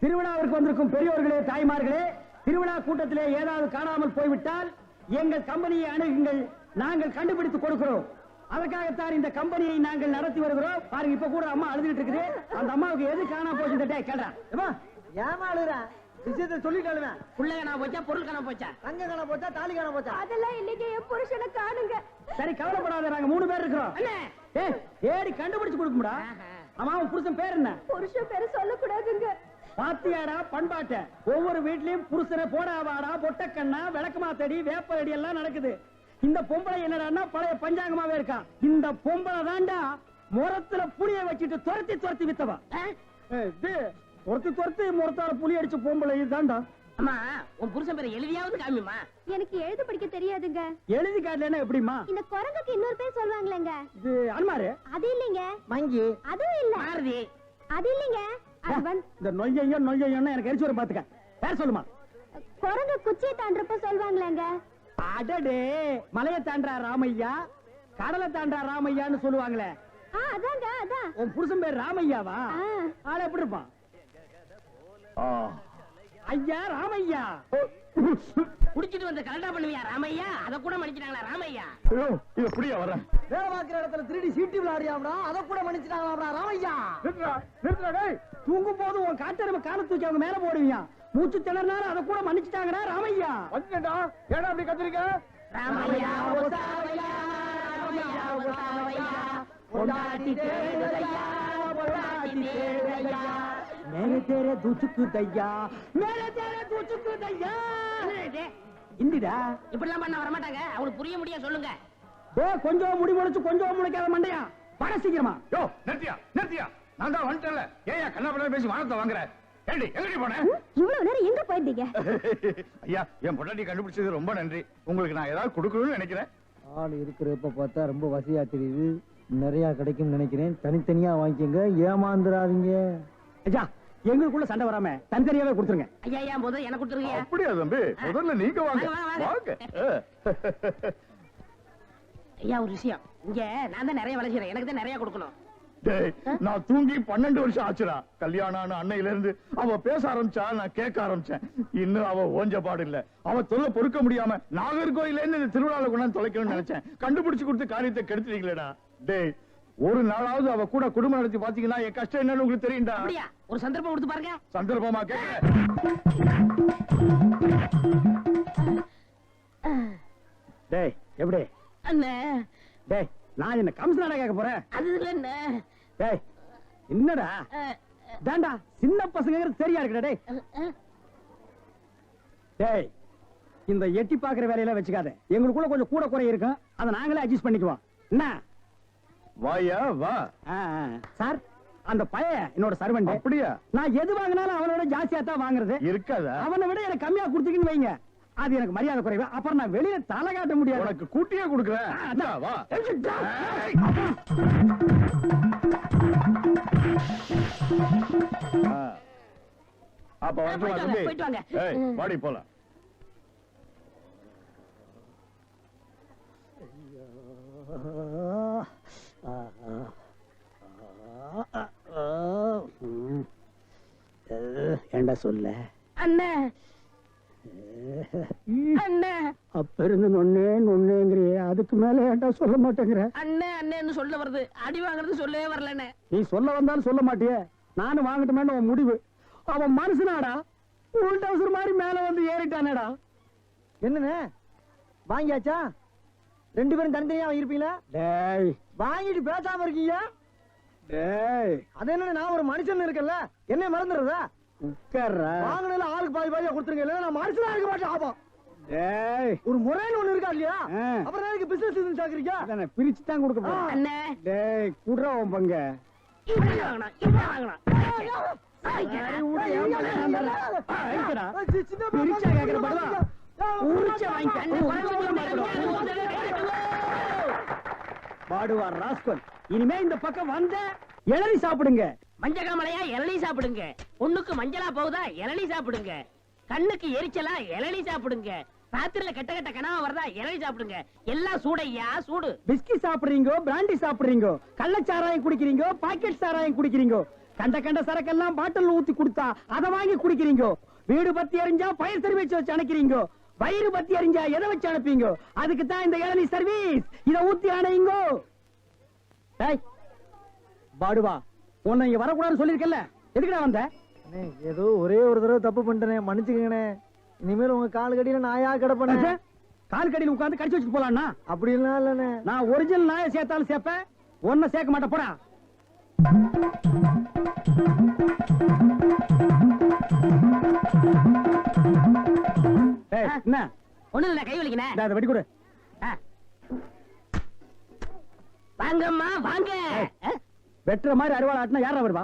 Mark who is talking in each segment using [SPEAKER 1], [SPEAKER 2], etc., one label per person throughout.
[SPEAKER 1] திருவிழாவிற்கு வந்திருக்கும் பெரியோர்களே, தாய்மார்களே, திருவிழா கூட்டத்திலே ஏதாவது காணாமல் போய்விட்டால் எங்கள் கம்பெனியை அணுகுங்கள், நாங்கள் கண்டுபிடித்து கொடுக்கிறோம். அதற்காகத்தான் இந்த கம்பெனியை நாங்கள் நடத்தி வருகிறோம். பாருங்க, இப்ப கூட அம்மா அழுதுகிட்டு இருக்குது. அந்த அம்மாவுக்கு எது காணாம போச்சு கேட்டா
[SPEAKER 2] ஏமா அழுற? விஷயத்தை சொல்லிட்டாலுமே.
[SPEAKER 3] புள்ள காணா போச்சா, பொருள் காணா போச்சா,
[SPEAKER 2] தங்க காணா போச்சா, தாலி காணா போச்சா?
[SPEAKER 4] அதெல்லாம் இல்லைங்க, என் புருஷனை காணுங்க.
[SPEAKER 1] சரி, கவலைப்படாத, நாங்க 3 பேர் இருக்கிறோம். ஏடி கண்டுபிடிச்சு கொடுக்கும்டா. அம்மா, உன் புருஷன் பேர் என்ன?
[SPEAKER 4] புருஷன் பேரு சொல்லக்கூடாதுங்க.
[SPEAKER 1] பாத்தியாடா பண்பாட்ட, ஒவ்வொரு வீட்லயும் புருஷனை போடாவாடா, பொட்டக்கண்ணா, விளக்கமாத்தடி, வேப்படி எல்லாம் நடக்குது. இந்த பொம்பளை என்னடான்னா பழைய பஞ்சாங்கமாவே இருக்கா. இந்த பொம்பளை தாண்டா முரத்துல புளிய வச்சுட்டு துரத்தி துரத்தி வித்தவா. துரத்தி முரத்தால புளி அடிச்ச பொம்பளை இதுதான்டா.
[SPEAKER 3] அம்மா, உன் புருஷன் பேரை எழுதியாவது காமிமா.
[SPEAKER 4] எனக்கு எழுத படிக்க தெரியாதுங்க.
[SPEAKER 1] எழுதி காட்டலன்னா எப்படிமா?
[SPEAKER 4] இந்த குரங்குக்கு இன்னொரு பேர் சொல்லுவாங்களேங்க.
[SPEAKER 1] இது அன்மாரு.
[SPEAKER 4] அது இல்லைங்க.
[SPEAKER 2] மங்கி.
[SPEAKER 4] அதுவும் இல்ல.
[SPEAKER 3] மாருதி.
[SPEAKER 4] அது இல்லைங்க.
[SPEAKER 1] இந்த நொய்யன்னு எனக்கு எரிச்சு வர பாத்துக்க. பேர் சொல்லுமா?
[SPEAKER 4] குரங்கு குச்சியை தாண்டறப்ப சொல்லுவாங்களேங்க.
[SPEAKER 1] அடடே, மலையை தாண்டா ராமையா, கடலை தாண்டா ராமையான்னு சொல்லுவாங்களே.
[SPEAKER 4] அதாங்க, அதான்.
[SPEAKER 1] உன் புருஷன் பேர் ராமையாவா? ஆள எப்படி இருப்பான்? ஐயா ராமையா.
[SPEAKER 3] குடிச்சிட்டு வந்து கலண்டா பண்ணுவியா ராமையா? அத கூட மன்னிச்சிட்டாங்களா ராமையா?
[SPEAKER 5] இது புரிய வர
[SPEAKER 2] வேலை பார்க்கிற இடத்துல 3D சீட்டி விளையாடியாம்டா, அதை கூட மன்னிச்சுட்டாங்களா ராமையா?
[SPEAKER 1] தூங்கும் போது உன் காட்டெருமை கால தூக்கி அவங்க மேல போடுவியா? மூச்சு திணறினாலும் அதை கூட மன்னிச்சுட்டாங்கடா ராமையா.
[SPEAKER 5] வந்துடா, ஏடா அப்படி கத்திரிக்க?
[SPEAKER 3] ராமையா ஒசாவையா, ராமையா ஒசாவையா, பொண்டாட்டி தேடுதையா, பொண்டாட்டி தேடுதையா,
[SPEAKER 1] மேலே தேரே தூச்சுக்கு தையா, மேலே தேரே தூச்சுக்கு தையா. இந்திடா
[SPEAKER 3] இப்படிலாம் பண்ண வர மாட்டாங்க. அவங்களுக்கு புரிய முடிய சொல்லுங்க.
[SPEAKER 1] கொஞ்சம் முடி முளைச்சு கொஞ்சம் முளைக்காத மண்டையா, வர சீக்கிரமா.
[SPEAKER 5] யோ, நிறுத்தியா, நான் தான் வந்துட்டேன்ல. ஏன் கண்ணா பண்ண பேசி வானத்தை வாங்குற? ஏண்டி எங்கடி போன?
[SPEAKER 4] இவ்வளவு நேரம் எங்க போயிருந்தீங்க?
[SPEAKER 5] ஐயா, என் பொண்டாட்டி கண்டுபிடிச்சது ரொம்ப நன்றி. உங்களுக்கு நான் ஏதாவது கொடுக்கணும்னு நினைக்கிறேன்.
[SPEAKER 2] ஆள் இருக்கிறப்ப பார்த்தா ரொம்ப வசதியா தெரியுது. நிறைய கிடைக்கும் நினைக்கிறேன். தனித்தனியா வாங்கிக்கங்க, ஏமாந்துடாதீங்க.
[SPEAKER 1] ஐயா, எங்களுக்குள்ள சண்டை வராம தனித்தனியாவே கொடுத்துருங்க.
[SPEAKER 3] ஐயா, ஐயா, முதல்ல எனக்கு கொடுத்துருங்க.
[SPEAKER 5] அப்படியா தம்பி? முதல்ல நீங்க வாங்க. வாங்க.
[SPEAKER 3] ஐயா, ஒரு விஷயம். இங்க நான் தான் நிறைய வேலை செய்யறேன், எனக்கு தான் நிறைய கொடுக்கணும்.
[SPEAKER 5] நான் தூங்கி 12 வருஷம் ஆச்சுடா. கல்யாணம் அன்னையில இருந்து அவ பேச ஆரம்பிச்சா நான் கேட்க ஆரம்பிச்சேன். இன்னும் அவ ஓஞ்ச பாடு இல்ல. அவ தொல்லை பொறுக்க முடியாம நாகர்கோயில இருந்து இந்த திருவிழால கொண்டாந்து தொலைக்கணும்னு நினைச்சேன். கண்டுபிடிச்சு கொடுத்து காரியத்தை கெடுத்துட்டீங்களேடா. டேய், ஒரு நாளாவது அவ கூட குடும்பம் நடத்தி பாத்தீங்கன்னா என் கஷ்டம் என்னன்னு உங்களுக்கு தெரியும்டா.
[SPEAKER 3] அப்படியா? ஒரு சந்தர்ப்பம் கொடுத்து பாருங்க.
[SPEAKER 5] சந்தர்ப்பமா கேட்க?
[SPEAKER 1] டேய், எப்படி
[SPEAKER 3] அண்ணே?
[SPEAKER 1] டேய், நான் என்ன கம்சனாடா கேட்க போறேன்?
[SPEAKER 3] அது இல்ல அண்ணே.
[SPEAKER 1] டேய், என்னடா தாண்டா சின்ன பசங்க தெரியா இருக்குடா. டேய் டேய், இந்த எட்டி பாக்குற வேலையில வச்சுக்காத. எங்களுக்குள்ள கொஞ்சம் கூட குறை இருக்கும், அதை நாங்களே அட்ஜஸ்ட் பண்ணிக்குவோம். என்ன
[SPEAKER 5] வாயா வா.
[SPEAKER 1] சார், அந்த பையன் என்னோட சர்வெண்ட்.
[SPEAKER 5] அப்படியா?
[SPEAKER 1] நான் எது வாங்கினாலும் அவனோட ஜாஸ்தியா தான் வாங்குறது.
[SPEAKER 5] இருக்காதா?
[SPEAKER 1] அவனை விட எனக்கு கம்மியா கொடுத்தீங்கன்னு வைங்க, அது எனக்கு மரியாதை குறைவு. அப்புறம் நான் வெளியில தலை காட்ட முடியாது.
[SPEAKER 5] உனக்கு கூட்டியே கொடுக்குறேன். வா. அப்ப
[SPEAKER 3] போயிட்டு வாங்க.
[SPEAKER 5] வாடி போலாம்.
[SPEAKER 1] ஏண்டா சொல்ல
[SPEAKER 3] அண்ணே? அண்ணே,
[SPEAKER 1] அப்ப இருந்து நொன்னேங்கிறிய, அதுக்கு மேல ஏண்டா சொல்ல மாட்டேங்கிற?
[SPEAKER 3] அண்ணே அண்ணேன்னு சொல்ல வருது, அடி வாங்குறது சொல்லவே வரலண்ணே.
[SPEAKER 1] நீ சொல்ல வந்தாலும் சொல்ல மாட்டியே. நானும் வாங்கட்டுமேன்னு உன் முடிவு. அவன் மனுஷனாடா, உள்டவுசர் மாதிரி மேல வந்து ஏறிட்டானேடா.
[SPEAKER 2] என்னன்னு வாங்கியாச்சா? 2 பேரும் தனித்தனியா வாங்கிருப்பீங்களா?
[SPEAKER 1] டேய்,
[SPEAKER 2] வாங்கிட்டு பேசாம இருக்கீங்க.
[SPEAKER 1] டேய்,
[SPEAKER 2] அது என்ன, நான் ஒரு மனுஷன் இருக்கல, என்ன மறந்துடுறதா?
[SPEAKER 1] உட்கார்றா.
[SPEAKER 2] வாங்கினால ஆளுக்கு பாதி பாதியா கொடுத்துருங்க, இல்ல நான் மனுஷனா இருக்க மாட்டேன். ஆபம்.
[SPEAKER 1] டேய்,
[SPEAKER 2] ஒரு முறைன்னு ஒண்ணு இருக்கா இல்லையா? அப்புறம் எனக்கு பிசினஸ் சாக்குறீங்க.
[SPEAKER 1] அதானே பிரிச்சு தான் கொடுக்க போறேன்.
[SPEAKER 3] அண்ணே,
[SPEAKER 1] டேய், குடுறா உன் பங்க.
[SPEAKER 3] இப்படி வாங்கணும், இப்படி வாங்கணும்.
[SPEAKER 1] பிரிச்சா கேக்குற படுவா, உரிச்ச பாடுவார் ராஸ்கல். இனிமே இந்த பக்கம் வந்த இளநீ சாப்பிடுங்க.
[SPEAKER 3] மஞ்சகாமலையா இளநீ சாப்பிடுங்க. பொண்ணுக்கு மஞ்சளா போகுதா இளநீ சாப்பிடுங்க. கண்ணுக்கு எரிச்சலா இளநீ சாப்பிடுங்க. ராத்திரில கெட்ட கெட்ட கனவா வருதா இளநீ சாப்பிடுங்க. எல்லாம் சூடையா சூடு.
[SPEAKER 1] பிஸ்கி சாப்பிடுறீங்க, பிராண்டி சாப்பிடுறீங்க, கள்ளச்சாராயம் குடிக்கிறீங்க, பாக்கெட் சாராயம் குடிக்கிறீங்க. கண்ட சரக்கெல்லாம் பாட்டில் ஊத்தி கொடுத்தா அதை வாங்கி குடிக்கிறீங்க. வீடு பத்தி எரிஞ்சா பயிர் சர்வீஸ் வச்சு அனுக்கிறீங்க. வயிறு பத்தி எரிஞ்சா எதை வச்சு அனுப்பீங்க? அதுக்கு தான் இந்த இளநீ சர்வீஸ். இத ஊத்தி அணையுங்க. பாடுவா, உன்னை இங்க வரக்கூடாதுன்னு சொல்லிருக்கல, எதுக்குடா வந்த?
[SPEAKER 2] அண்ணே, ஏதோ ஒரே ஒரு தடவை தப்பு பண்ணிட்டேனே, மன்னிச்சுக்கங்கண்ணே. இனிமேல் உங்க கால் கடியில நாயா கிடப்பேன்.
[SPEAKER 1] கால் கடியில் உட்கார்ந்து கடிச்சு வச்சுட்டு போலாம்னா?
[SPEAKER 2] அப்படிலாம் இல்லண்ணே.
[SPEAKER 1] நான் ஒரிஜினல் நாயை சேர்த்தாலும் சேர்ப்பேன், ஒன்ன சேர்க்க மாட்டேன். போடா. என்ன
[SPEAKER 3] ஒண்ணு இல்ல, கை வலிக்கனே.
[SPEAKER 1] அதை வெடி கொடு.
[SPEAKER 3] வாங்கம்மா வாங்க.
[SPEAKER 1] வெட்டுற மாதிரி அறுவாள் ஆட்டினா யாரா வருவா?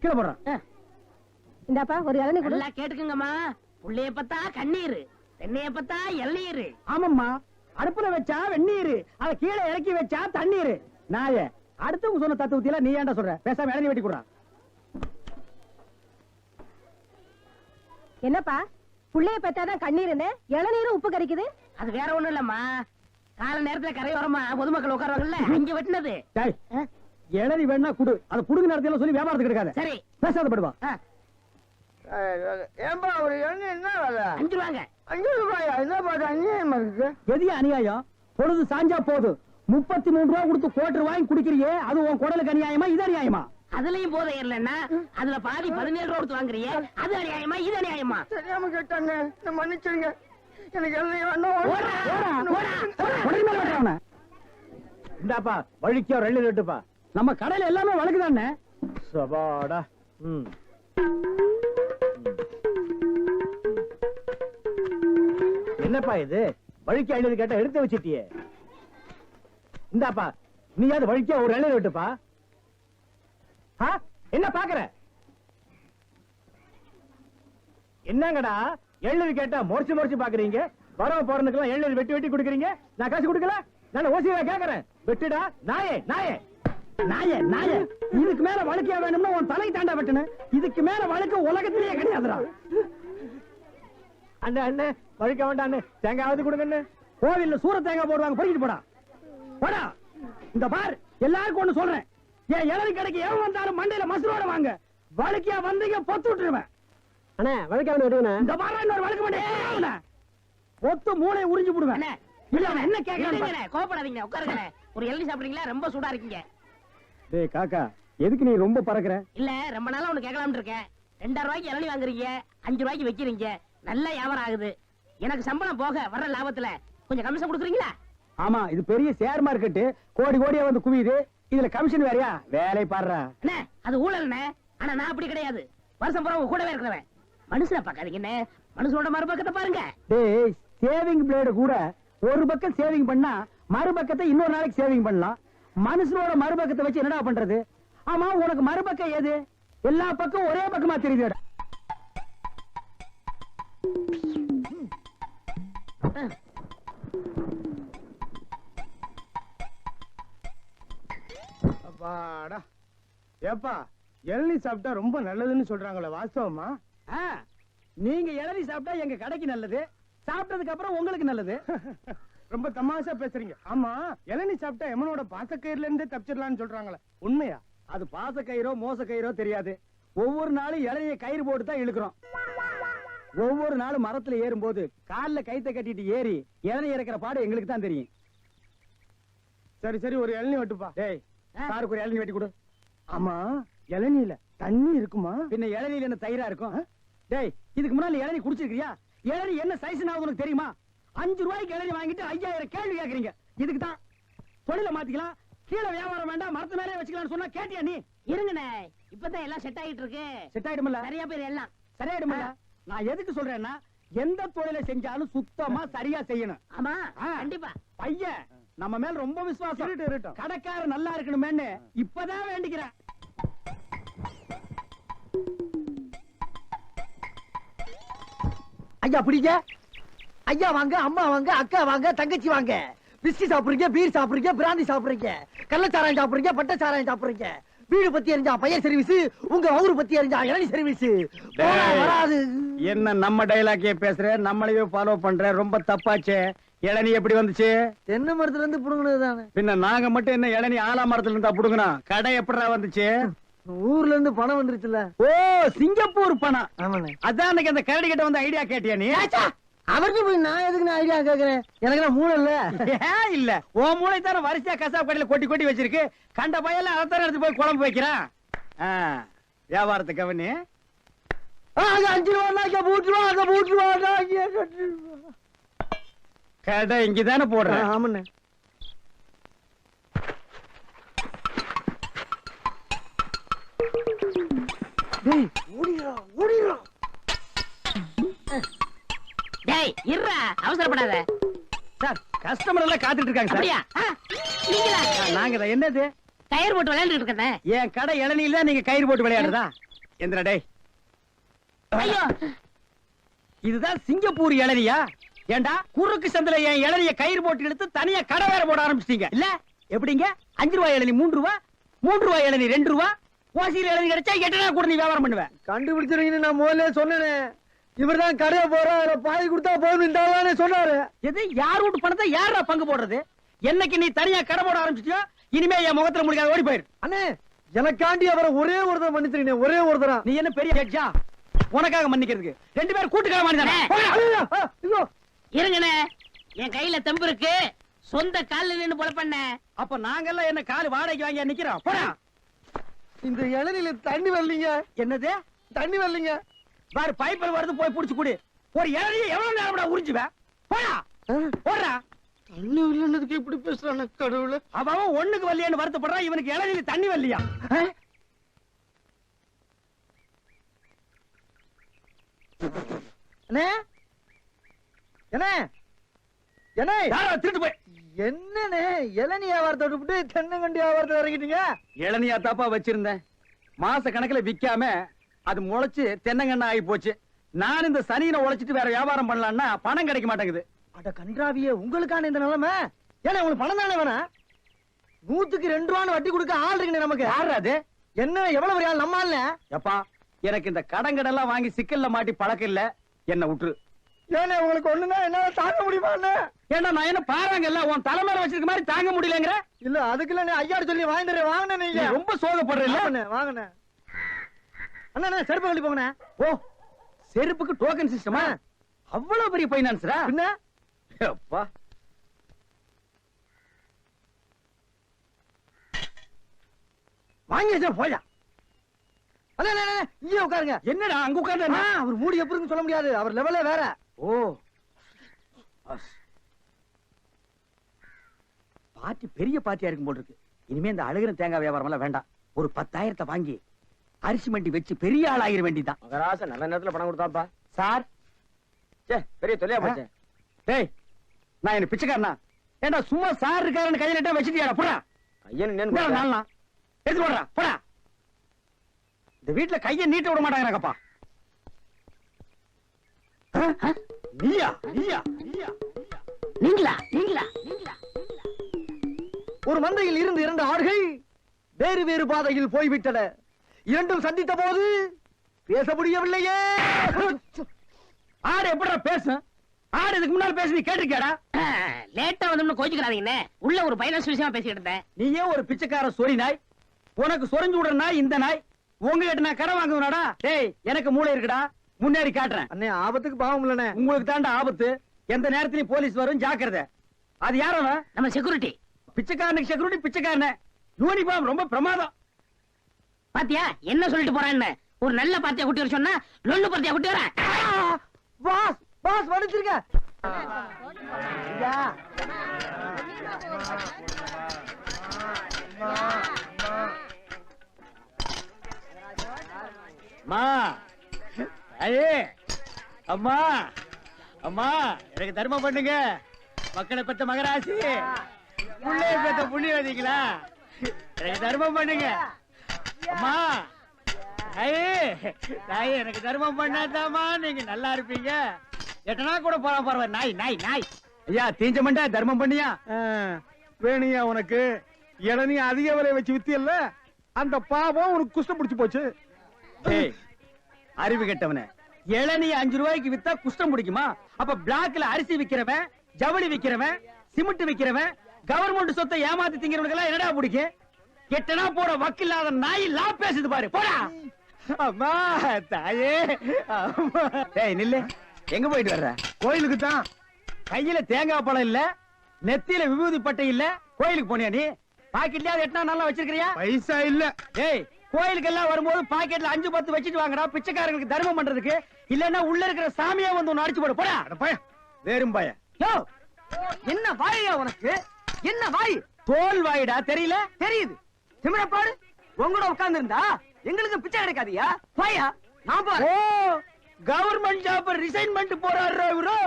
[SPEAKER 1] கீழே போடுறான்.
[SPEAKER 4] இந்தாப்பா ஒரு இளநீ கொடு.
[SPEAKER 3] நல்லா கேட்டுக்குங்கம்மா. புள்ளைய பத்தா கண்ணீர், தென்னைய பத்தா இளநீர்.
[SPEAKER 1] ஆமாம்மா, அடுப்புல வச்சா வெந்நீர், அத கீழே இறக்கி வச்சா தண்ணீர். நாய அடுத்தவங்க சொன்ன தத்துவத்தில நீ ஏன்டா சொல்ற? பேசாம இளநீ வெட்டி கொடுறா.
[SPEAKER 4] என்னப்பா புள்ளைய பெத்தாதான் கண்ணீருன்னு இளநீரும் உப்பு கறிக்குது?
[SPEAKER 3] அது வேற ஒண்ணும் இல்லம்மா, கால நேரத்துல கரையோரமா பொதுமக்கள் உட்காருவாங்கல்ல, அங்க வெட்டினது.
[SPEAKER 1] டேய், இளநீ வேணா குடு, அத புடுங்க நேரத்துல சொல்லி வியாபாரத்துக்கு எடுக்காத.
[SPEAKER 3] சரி
[SPEAKER 1] பேசாத படுவா.
[SPEAKER 2] ஏன்பா ஒரு இளநீ என்ன வேலை?
[SPEAKER 3] 5 ரூபாங்க.
[SPEAKER 2] 5 ரூபாயா? என்ன பாட்டு அநியாயமா இருக்கு.
[SPEAKER 1] எதிய அநியாயம்? பொழுது சாஞ்சா போது 33 ரூபா கொடுத்து கோட்டர் வாங்கி குடிக்கிறியே, அது உன் குடலுக்கு அநியாயமா? இது அநியாயமா?
[SPEAKER 3] அதுலயும் போதை இல்லன்னா அதுல பாதி 17 ரூபா கொடுத்து வாங்குறியே, அது அநியாயமா இது அநியாயமா?
[SPEAKER 2] தெரியாம கேட்டாங்க, மன்னிச்சிருங்க. எனக்கு இளநீ வேண்டாம்.
[SPEAKER 3] ஓடா, ஓடா, ஓடா.
[SPEAKER 1] உடனே வெட்டுறா அவனை.
[SPEAKER 2] இந்தாப்பா வழிக்கோ 2 ரெட்டுப்பா.
[SPEAKER 1] நம்ம கடையில எல்லாமே வழக்குதானே.
[SPEAKER 2] சபாடா. என்னப்பா இது? வழிக்கு 50 கேட்டா எடுத்து வச்சிட்டியே. இந்தாப்பா நீயாவது வழிக்க ஒரு 2 ரெட்டுப்பா. என்ன பாக்குற? என்னங்கடா 70 கேட்டா முறைச்சு பாக்குறீங்க? வரவ போறதுக்கெல்லாம் 70 வெட்டி வெட்டி கொடுக்குறீங்க. நான் காசு கொடுக்கல, நான் ஓசியா கேக்குறேன். வெட்டுடா நாயே நாயே
[SPEAKER 1] நாயே நாயே. இதுக்கு மேல வழக்கியா வேணும்னா உன் தலை தாண்டா வெட்டணும். இதுக்கு மேல வழக்கு உலகத்திலேயே கிடையாதுடா.
[SPEAKER 2] அண்ணே அண்ணே வழிக்க வேண்டாம் அண்ணே, தேங்காவது கொடுங்க.
[SPEAKER 1] கோவில்ல சூர தேங்காய் போடுவாங்க, பொறிக்கிட்டு போடா. போடா. இந்த பார், எல்லாருக்கும் ஒண்ணு சொல்றேன், என் இளநீ கடைக்கு எவன் வந்தாலும் மண்டையில மசுரோட வாங்க. வழக்கியா வந்தீங்க பொத்து விட்டுருவேன்.
[SPEAKER 2] அண்ணே வழிக்க வேண்டாம்.
[SPEAKER 1] இந்த பாரு, இன்னொரு வழக்கு பண்ண பொத்து மூளை உறிஞ்சு போடுவேன்.
[SPEAKER 3] அண்ணே,
[SPEAKER 1] இல்ல அவன் என்ன கேட்கறான்?
[SPEAKER 3] இல்லைங்கண்ணே, கோபப்படாதீங்க, உட்காருங்க. ஒரு இளநீ சாப்பிடுறீங்களா? ரொம்ப சூடா இருக்கீங்க.
[SPEAKER 1] டேய் காக்கா, எதுக்கு நீ ரொம்ப பறக்குற?
[SPEAKER 3] இல்ல, ரொம்ப நாளா ஒண்ணு கேட்கலாம்னு இருக்கேன். 2000 ரூபாய்க்கு இளநீ வாங்குறீங்க, 5 ரூபாய்க்கு வைக்கிறீங்க, நல்ல வியாபாரம் ஆகுது. எனக்கு சம்பளம் போக வர்ற லாபத்துல கொஞ்சம் கமிஷன் கொடுக்குறீங்களா?
[SPEAKER 1] ஆமா, இது பெரிய ஷேர் மார்க்கெட், கோடி கோடியா வந்து குவியுது. இதுல கமிஷன் வேறயா? வேலை பாடுறா.
[SPEAKER 3] அண்ணே, அது ஊழல்ண்ணே. ஆனா நான் அப்படி கிடையாது. வருஷம் பூரா உங்க கூடவே இருக்கிறவன். மனுஷனை பார்க்காதீங்கண்ணே, மனுஷனோட மறுபக்கத்தை பாருங்க.
[SPEAKER 1] டேய், சேவிங் பிளேடு கூட ஒரு பக்கம் சேவிங் பண்ணா மறுபக்கத்தை இன்னொரு நாளைக்கு சேவிங் பண்ணலாம். மனுஷனோட மறுபக்கத்தை வச்சு என்னடா பண்றது? ஆமா, உனக்கு மறுபக்கம் ஏது? எல்லா பக்கம் ஒரே பக்கமா தெரியுது.
[SPEAKER 2] அப்பாடா. ஏப்பா இளநீ சாப்பிட்டா ரொம்ப நல்லதுன்னு சொல்றாங்களே, வாஸ்தவமா?
[SPEAKER 1] நீங்க இளநீ சாப்பிட்டா எங்க கடைக்கு நல்லது, சாப்பிட்டதுக்கு அப்புறம் உங்களுக்கு நல்லது.
[SPEAKER 2] ரொம்ப தமாஷா பேசுறீங்க. ஆமா, இளநீ சாப்பிட்டா எமனோட பாசக்கயிறுல இருந்தே தப்பிச்சிடலாம்னு சொல்றாங்களே, உண்மையா?
[SPEAKER 1] அது பாச கயிறோ மோச கயிறோ தெரியாது. ஒவ்வொரு நாளும் இளநியை கயிறு போட்டு தான் இழுக்கிறோம். ஒவ்வொரு நாளும் மரத்துல ஏறும்போது கால்ல கைத்த கட்டிட்டு ஏறி இளநீ இறக்கிற பாடு எங்களுக்கு தான் தெரியும்.
[SPEAKER 2] சரி சரி, ஒரு இளநீ வெட்டுப்பா.
[SPEAKER 1] டேய், சாருக்கு ஒரு இளநீ வெட்டி கொடு.
[SPEAKER 2] ஆமா, இளநீல தண்ணி இருக்குமா?
[SPEAKER 1] பின்ன இளநீல என்ன தயிரா இருக்கும்? டேய், இதுக்கு முன்னால இளநீ குடிச்சிருக்கியா? இளநீ என்ன சைஸ் உனக்கு தெரியுமா? 5 ரூபாய்க்கு இளநீ வாங்கிட்டு 5000 கேள்வி கேக்குறீங்க. இதுக்கு தான் தொழில மாத்திக்கலாம், கீழே வியாபாரம் வேண்டாம், மரத்து மேலே வச்சுக்கலாம்னு சொன்னா கேட்டியா நீ?
[SPEAKER 3] இருங்கண்ணே, இப்பதான் எல்லாம் செட் ஆகிட்டு இருக்கு.
[SPEAKER 1] செட் ஆயிடுமில்ல?
[SPEAKER 3] சரியா பேர் எல்லாம்
[SPEAKER 1] சரியாயிடுமில்ல? நான் எதுக்கு சொல்றேன்னா, எந்த தொழிலை செஞ்சாலும் சுத்தமா சரியா செய்யணும்.
[SPEAKER 3] ஆமா, கண்டிப்பா.
[SPEAKER 1] பையன் நம்ம மேல ரொம்ப விசுவாசம். கடைக்கார நல்லா இருக்கணுமேன்னு இப்பதான் வேண்டிக்கிறேன்.
[SPEAKER 2] ஐயா பிடிங்க. ஐயா வாங்க, அம்மா வாங்க, அக்கா வாங்க, தங்கச்சி வாங்க. விஸ்கி சாப்பிடுறீங்க, பீர் சாப்பிடுறீங்க, பிராந்தி சாப்பிடுறீங்க, கள்ளச்சாராயம் சாப்பிடுறீங்க, பட்டச்சாராயம் சாப்பிடுறீங்க. வீடு பத்தி எரிஞ்சா பையன் சர்வீஸ், உங்க ஊரு பத்தி எரிஞ்சா இளநீ சர்வீஸ். வராது.
[SPEAKER 1] என்ன நம்ம டைலாக்கே பேசுற, நம்மளையே ஃபாலோ பண்ற, ரொம்ப தப்பாச்சே. இளநீ எப்படி வந்துச்சு?
[SPEAKER 2] தென்னை மரத்துல இருந்து புடுங்கினது தானே.
[SPEAKER 1] பின்ன நாங்க மட்டும் என்ன இளநீ ஆலா மரத்துல இருந்தா புடுங்கணும்? கடை எப்படிடா வந்துச்சு?
[SPEAKER 2] ஊர்ல இருந்து பணம் வந்துருச்சுல.
[SPEAKER 1] ஓ சிங்கப்பூர் பணம்.
[SPEAKER 2] ஆமாண்ணே.
[SPEAKER 1] அதான் அன்னைக்கு அந்த கரடி கிட்ட வந்து ஐடியா கேட்டியா நீ?
[SPEAKER 2] அவருக்கு போய் நான் எதுக்கு நான் ஐடியா கேக்குறேன்? எனக்கு நான் மூளை இல்ல.
[SPEAKER 1] ஏன் இல்ல, உன் மூளை தானே வரிசையா கசாப் கடையில கொட்டி கொட்டி வச்சிருக்கு. கண்ட பையெல்லாம் அதான் எடுத்து போய் குழம்பு வைக்கிறான். வியாபாரத்தை கவனி.
[SPEAKER 2] 5 ரூபா பூட்டுருவா.
[SPEAKER 1] கடை இங்கதானே போடுறேன்.
[SPEAKER 2] ஆமாண்ணே. ஓடிடுறா.
[SPEAKER 3] டேய் இருடா, அவசரப்படாத.
[SPEAKER 1] சார் கஸ்டமர் எல்லாம் காத்துட்டு இருக்காங்க சார்.
[SPEAKER 3] அப்படியா? நீங்களா?
[SPEAKER 1] நாங்க தான். என்னது?
[SPEAKER 3] கயிறு போட்டு விளையாண்டுட்டு இருக்கேன்.
[SPEAKER 1] என் கடை இளநில தான் நீங்க கயிறு போட்டு விளையாடுறதா? எந்திரா டேய்.
[SPEAKER 3] ஐயோ,
[SPEAKER 1] இதுதான் சிங்கப்பூர் இளநியா? ஏண்டா குறுக்கு சந்தில என் இளநிய கயிறு போட்டு எடுத்து தனியா கடை வேற போட ஆரம்பிச்சிட்டீங்க இல்ல? எப்படிங்க? 5 ரூபாய் இளநி 3 ரூபா, 3 ரூபாய் இளநி 2 ரூபா, ஓசியில் இளநி கிடைச்சா 8 ரூபா கூட நீ வியாபாரம் பண்ணுவேன்.
[SPEAKER 2] கண்டுபிடிச்சிருக்கீங்கன்னு நான் முதல்ல சொன்னேனே. இவர்தான் கடையை போற பாய் கொடுத்தா போதும் சொன்னாரு.
[SPEAKER 1] எது? யார் வீட்டு பணத்தை யாரா பங்கு போடுறது? என்னைக்கு நீ தனியா கடை போட ஆரம்பிச்சிட்டியோ இனிமே என் முகத்துல முடிக்காத, ஓடி போயிரு.
[SPEAKER 2] அண்ணே எனக்காண்டி அவரை ஒரே ஒருத்தர் மன்னிச்சிருக்கீங்க. ஒரே ஒருத்தரா?
[SPEAKER 1] நீ என்ன பெரிய ஜட்ஜா உனக்காக மன்னிக்கிறதுக்கு? 2 பேரும் கூட்டுக்கார மாதிரி
[SPEAKER 3] இருங்கண்ணே, என் கையில தெம்பு இருக்கு. சொந்த கால்ல நின்னு போல பண்ண.
[SPEAKER 1] அப்ப நாங்கெல்லாம் என்ன கால் வாடகைக்கு வாங்கி நிக்கிறோம்? போடா.
[SPEAKER 2] இந்த இளநில தண்ணி வரலீங்க.
[SPEAKER 1] என்னது?
[SPEAKER 2] தண்ணி வரலீங்க.
[SPEAKER 1] பாரு பைப்பில் வருது, போய் புடிச்சு குடி. ஒரு இளநியை எவ்வளவு நேரம் உறிஞ்சுவேன்? போடா போடுறா.
[SPEAKER 2] தண்ணி வரலன்னதுக்கு இப்படி பேசுறான கடவுள.
[SPEAKER 1] அவன் ஒண்ணுக்கு வரலையான்னு வருத்தப்படுறான். இவனுக்கு இளநில தண்ணி வரலையா?
[SPEAKER 2] அண்ணே என்ன என்ன
[SPEAKER 1] திருட்டு போய்
[SPEAKER 2] என்னண்ணே இளநீ வியாபாரத்தை விட்டு தென்னங்கண்டி வியாபாரத்தை இறங்கிட்டீங்க?
[SPEAKER 1] இளநியா தாப்பா வச்சிருந்தேன். மாச கணக்குல விக்காம அது முளைச்சு தென்னங்கண்ணா ஆகி போச்சு. நான் இந்த சனியில உழைச்சிட்டு வேற வியாபாரம் பண்ணலாம்னா பணம் கிடைக்க மாட்டேங்குது.
[SPEAKER 2] அட கன்றாவியே, உங்களுக்கான இந்த நிலைமை. ஏன்னா உங்களுக்கு பணம் தானே வேணா? 100க்கு 2 ரூபான்னு வட்டி கொடுக்க ஆள் இருக்குண்ணே நமக்கு.
[SPEAKER 1] யாரு அது?
[SPEAKER 2] என்ன எவ்வளவு பெரிய ஆள்? நம்ம ஆள்.
[SPEAKER 1] எப்பா எனக்கு இந்த கடங்கடெல்லாம் வாங்கி சிக்கல்ல மாட்டி பழக்கம் இல்ல, என்ன விட்டுரு.
[SPEAKER 2] ஏன்னா உங்களுக்கு ஒண்ணுன்னா என்னால தாங்க முடியுமா?
[SPEAKER 1] ஏன்னா நான் என்ன பாருங்க இல்ல உன் தலைமையில வச்சிருக்க மாதிரி தாங்க முடியலங்கிற.
[SPEAKER 2] இல்ல அதுக்கு இல்ல ஐயாடு சொல்லி வாங்கிட்டு வாங்கினே. நீங்க
[SPEAKER 1] ரொம்ப சோகப்படுறீங்க.
[SPEAKER 2] வாங்கினே அண்ணா செருப்பு கழட்டி போங்கண்ணே.
[SPEAKER 1] ஓ செருப்புக்கு டோக்கன் சிஸ்டமா? அவ்வளவு பெரிய பைனான்ஸ்ரா?
[SPEAKER 2] என்ன
[SPEAKER 1] அப்பா
[SPEAKER 2] வாங்கி வச்சா போயா. இங்கே உட்காருங்க.
[SPEAKER 1] என்னடா அங்க உட்கார்ந்து?
[SPEAKER 2] அவர் மூடி எப்படின்னு சொல்ல முடியாது. அவர் லெவலே வேற.
[SPEAKER 1] ஓ பார்ட்டி பெரிய பார்ட்டியா இருக்கும் போல இருக்கு. இனிமே இந்த அழுகிற தேங்காய் வியாபாரம் எல்லாம் வேண்டாம். ஒரு 10,000 வாங்கி அரிசி மண்டி வச்சு பெரிய ஆள் ஆகிற வேண்டிதான்.
[SPEAKER 2] மகராச நல்ல நேரத்துல பணம் கொடுத்தாப்பா.
[SPEAKER 1] சார் பெரிய தொலையா போச்சு. டேய் நான் என்ன பிச்சைக்காரனா? ஏண்டா சும்மா சார் இருக்காருன்னு கையில இட்ட வச்சிட்டியாடா? போடா
[SPEAKER 2] ஐயன்
[SPEAKER 1] நாளா எடுத்து போடுறா. போடா. இந்த வீட்டுல கையை நீட்ட விட மாட்டாங்கப்பா. நீயா நீயா நீயா
[SPEAKER 3] நீங்களா நீங்களா நீங்களா?
[SPEAKER 2] ஒரு மந்தையில் இருந்து 2 ஆடுகள் வேறு வேறு பாதையில் போய்விட்டன. இரண்டும் சந்தித்த போது பேச முடியவில்லையே.
[SPEAKER 1] ஆடு எப்படா பேசும்? ஆடு இதுக்கு முன்னால பேசி நீ கேட்டிருக்கியாடா?
[SPEAKER 3] லேட்டா வந்து கோச்சுக்கிறாதீங்கண்ணே. உள்ள ஒரு பைனான்ஸ் விஷயமா பேசிக்கிட்டு இருந்தேன்.
[SPEAKER 1] நீயே ஒரு பிச்சைக்கார சொறி நாய். உனக்கு சொரிஞ்சு விடுற நாய் இந்த நாய். உங்ககிட்ட நான் கடன் வாங்குவனாடா? டேய் எனக்கு மூளை இருக்குடா, முன்னேறி காட்டுறேன்.
[SPEAKER 2] அண்ணே ஆபத்துக்கு பாவம் இல்லனே.
[SPEAKER 1] உங்களுக்கு தாண்டா ஆபத்து. எந்த நேரத்திலயும் போலீஸ் வரும், ஜாக்கிரதை. அது யாரவன்?
[SPEAKER 3] நம்ம செக்யூரிட்டி.
[SPEAKER 1] பிச்சைக்காரனுக்கு செக்யூரிட்டி பிச்சைக்காரன. யூனிஃபார்ம் ரொம்ப பிரமாதம்.
[SPEAKER 3] பாத்தியா என்ன சொல்லிட்டு போறான்னு? ஒரு நல்ல பார்ட்டியா குட்டி வர சொன்னா லொல்லு பார்ட்டியா குட்டி வர.
[SPEAKER 2] பாஸ் பாஸ் வந்துருங்க.
[SPEAKER 1] அம்மா ஐயே அம்மா அம்மா எனக்கு தர்மம் பண்ணுங்க. மக்களை பெற்ற மகராசி, புள்ளைய பெற்ற புண்ணியவதிங்களா, எனக்கு தர்மம் பண்ணுங்க. அம்மா ஐயே தாயே எனக்கு தர்மம் பண்ணாதாமா நீங்க நல்லா இருப்பீங்க. எட்டனா கூட போற பரவ நாய் நாய் நாய். ஐயா தீஞ்ச மண்டா தர்மம் பண்ணியா?
[SPEAKER 5] வேணியா உனக்கு இளநீ அதிக விலை வச்சு வித்தியல்ல, அந்த பாவம் உனக்கு குஷ்டம் பிடிச்சு போச்சு.
[SPEAKER 1] ஏய் அறிவு கெட்டவனே, இளநீ 5 ரூபாய்க்கு வித்தா குஷ்டம் பிடிக்குமா? அப்ப பிளாக்ல அரிசி விக்கிறவன், ஜவுளி விக்கிறவன், சிமெண்ட் விக்கிறவன், கவர்மெண்ட் சொத்தை ஏமாத்தி திங்கிறவனுக்கு எல்லாம் என்னடா பிடிக்கும்? எட்டனா போட வக்கில்லாத நாய் லா பேசுது பாரு போடா. அம்மா தாயே அம்மா. டேய் நில்லு, எங்க போயிட்டு வர்ற? கோயிலுக்கு தான். கையில தேங்காய் பழம் இல்ல, நெத்தியில விபூதி பட்டை இல்ல, கோயிலுக்கு போனியா நீ? பாக்கெட்லயா எட்டனா நல்லா வச்சிருக்கிறியா?
[SPEAKER 5] பைசா இல்ல.
[SPEAKER 1] டேய் கோயிலுக்கு எல்லாம் வரும்போது பாக்கெட்ல 5-10 வச்சிட்டு வாங்கடா, பிச்சைக்காரங்களுக்கு தர்மம் பண்றதுக்கு. இல்லன்னா உள்ள இருக்கிற சாமியா வந்து ஒன்னு அடிச்சு போடு போடா. வேறும் பாய. யோ என்ன வாயா உனக்கு? என்ன வாய்? தோல் வாயிடா, தெரியல? தெரியுது. திமிர பாரு. உங்களோட உட்கார்ந்து இருந்தா எங்களுக்கு பிச்சை கிடைக்காதியா? வாயா. நான் பாரு. ஓ கவர்மெண்ட் ஜாப் ரிசைன் பண்ணிட்டு போறாரு இவரு.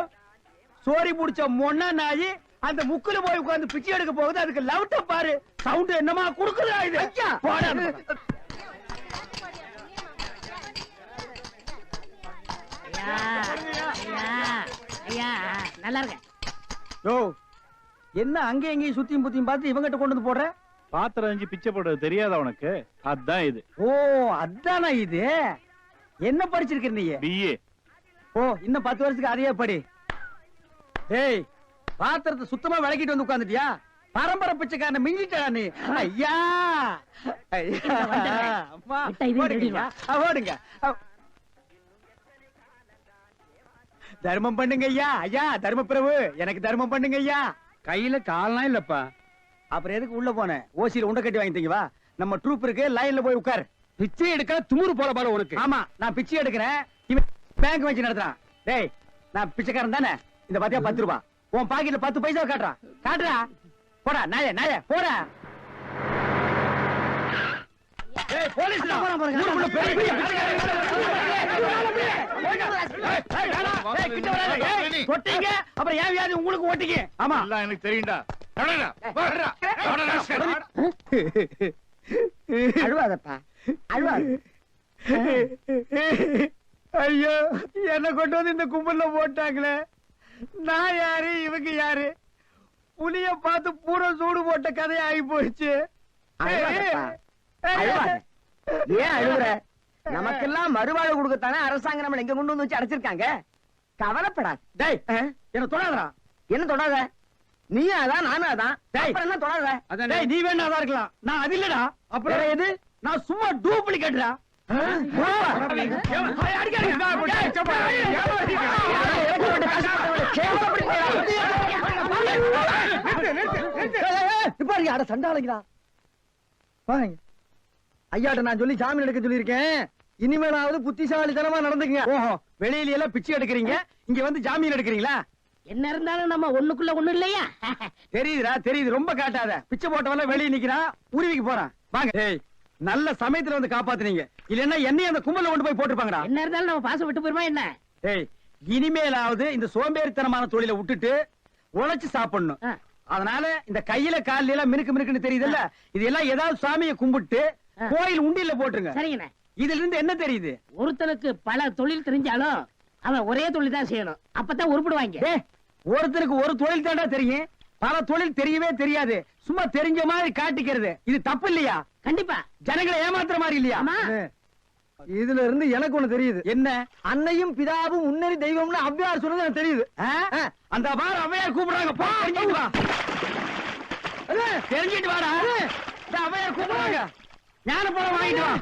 [SPEAKER 1] சோரி புடிச்ச மொன்ன நாயி அந்த முக்குல போய் உட்கார்ந்து பிச்சை எடுக்க போகுது. அதுக்கு லவுட்ட பாரு. சவுண்ட் என்னமா குடுக்குறா இது? போடா.
[SPEAKER 3] ஐயா நல்லா இருக்க.
[SPEAKER 1] யோ என்ன அங்கே எங்கேயும் சுத்தியும் புத்தியும் பார்த்து இவங்கிட்ட கொண்டு வந்து போடுற?
[SPEAKER 5] பாத்திரம் அஞ்சு பிச்சை போடுறது தெரியாதா உனக்கு? அதான் இது.
[SPEAKER 1] ஓ அதானா இது? என்ன படிச்சிருக்க நீ?
[SPEAKER 5] பிஏ.
[SPEAKER 1] ஓ இன்னும் 10 வருஷத்துக்கு அதையே படி. ஏய் பாத்திரத்தை சுத்தமா விளக்கிட்டு வந்து உட்கார்ந்துட்டியா? பரம்பரை பிச்சைக்காரன மிஞ்சிட்டா நீ. ஐயா அம்மா
[SPEAKER 3] விட்டா இதையும்
[SPEAKER 1] ஓடுங்க. ஓடுங்க. தர்மம் பண்ணுங்க ஐயா. ஐயா தர்ம பிரபு எனக்கு தர்மம் பண்ணுங்க ஐயா. கையில கால்னா இல்லப்பா. அப்புறம் எதுக்கு உள்ள போன? ஓசியில உண்டை கட்டி வாங்கிட்டீங்க. வா நம்ம ட்ரூப் இருக்கு, லைன்ல போய் உட்கார். பிச்சை எடுக்க துமுறு போல பாரு உனக்கு. ஆமா நான் பிச்சை எடுக்கிறேன், இவன் பேங்க் வச்சு நடத்துறான். டேய் நான் பிச்சைக்காரன் தானே? இந்த பாத்தியா 10 ரூபாய் உன் பாக்கெட்ல 10 பைசா காட்டுறா. காட்டுறா போடா நாய நாய போடா. ஏய் போலீஸ் ஊருக்குள்ள பெரிய பெரிய தொட்டீங்க அப்புறம் ஏன் வியாதி உங்களுக்கு ஓட்டிங்க. ஆமா
[SPEAKER 5] எல்லாம் எனக்கு தெரியும்டா.
[SPEAKER 2] அழுவாதப்பா அழுவாத.
[SPEAKER 1] ஐயோ என்ன கொண்டு வந்து இந்த கும்பல்ல போட்டாங்களே. நான் யாரு இவங்க யாரு? புலிய பார்த்து பூரா சூடு போட்ட கதையா ஆகி போயிடுச்சு.
[SPEAKER 2] அழுவாதப்பா, அழுவாத. ஏன் அழுகுற? நமக்கெல்லாம் மறுவாழ்வு கொடுக்கத்தானே அரசாங்கம் நம்மள எங்க கொண்டு வந்து வச்சு அடைச்சிருக்காங்க. கவலைப்படாத.
[SPEAKER 1] டேய் என்ன தொடாதடா.
[SPEAKER 2] என்ன தொடாத? நீயும் அதான் நானும் அதான்.
[SPEAKER 1] டேய்.
[SPEAKER 2] அப்புறம் என்ன தொடாத?
[SPEAKER 1] டேய் நீ வேணா அதான் இருக்கலாம், நான் அது இல்லடா. அப்புறம்
[SPEAKER 2] வேற
[SPEAKER 1] எது? நான் சும்மா டூப்ளிகேட்டா.
[SPEAKER 2] சண்டாளங்களா ஐயாட்ட நான் சொல்லி ஜாமீன் எடுக்க சொல்லியிருக்கேன். இனிமேலாவது புத்திசாலித்தனமா நடந்துக்குங்க.
[SPEAKER 1] ஓஹோ வெளியில எல்லாம் பிச்சை எடுக்கிறீங்க, இங்க வந்து ஜாமீன் எடுக்கிறீங்களா?
[SPEAKER 3] என்ன இருந்தாலும் நம்ம ஒண்ணுக்குள்ள ஒண்ணு இல்லையா?
[SPEAKER 1] தெரியுதுடா தெரியுது, ரொம்ப காட்டாத. பிச்சை போட்டவன வெளியே நிக்கிறான், உருவிக்கு போறான். வாங்க. ஏய் நல்ல சமயத்துல வந்து காப்பாத்துனீங்க, இல்லன்னா என்னையும் அந்த கும்பல கொண்டு போய் போட்டுருப்பாங்கடா.
[SPEAKER 3] என்ன இருந்தாலும் நம்ம பாசம் விட்டு போயிருமா என்ன?
[SPEAKER 1] ஏய் இனிமேலாவது இந்த சோம்பேறித்தனமான தொழிலை விட்டுட்டு உழைச்சு சாப்பிடணும். அதனால இந்த கையில கால்ல எல்லாம் மினுக்கு மினுக்குன்னு தெரியுதுல்ல, இதெல்லாம் ஏதாவது சாமியை கும்பிட்டு கோயில் உண்டியில போட்டுருங்க.
[SPEAKER 3] சரிங்கண்ணே.
[SPEAKER 1] இதுல இருந்து என்ன தெரியுது?
[SPEAKER 3] ஒருத்தனுக்கு பல தொழில் தெரிஞ்சாலும் அவன் ஒரே தொழில் தான் செய்யணும், அப்பதான் உருப்பிடுவாங்க.
[SPEAKER 1] டேய், ஒருத்தருக்கு ஒரு தொழில் தாண்டா தெரியும், பல தொழில் தெரியவே தெரியாது. சும்மா தெரிஞ்ச மாதிரி காட்டிக்கிறது இது தப்பு இல்லையா?
[SPEAKER 3] கண்டிப்பா.
[SPEAKER 1] ஜனங்களை ஏமாத்துற மாதிரி இல்லையா?
[SPEAKER 3] ஆமா.
[SPEAKER 2] இதுல இருந்து எனக்கு ஒண்ணு தெரியுது.
[SPEAKER 1] என்ன?
[SPEAKER 2] அன்னையும் பிதாவும் முன்னறி தெய்வம்னு அவ்வையார் சொன்னது எனக்கு தெரியுது.
[SPEAKER 1] அந்த பார் அவையார் கூப்பிடுறாங்க, போ தெரிஞ்சிட்டு வா. தெரிஞ்சிட்டு வாடா. இந்த அவையார் கூப்பிடுறாங்க, ஞான பழம் வாங்கிட்டு வா.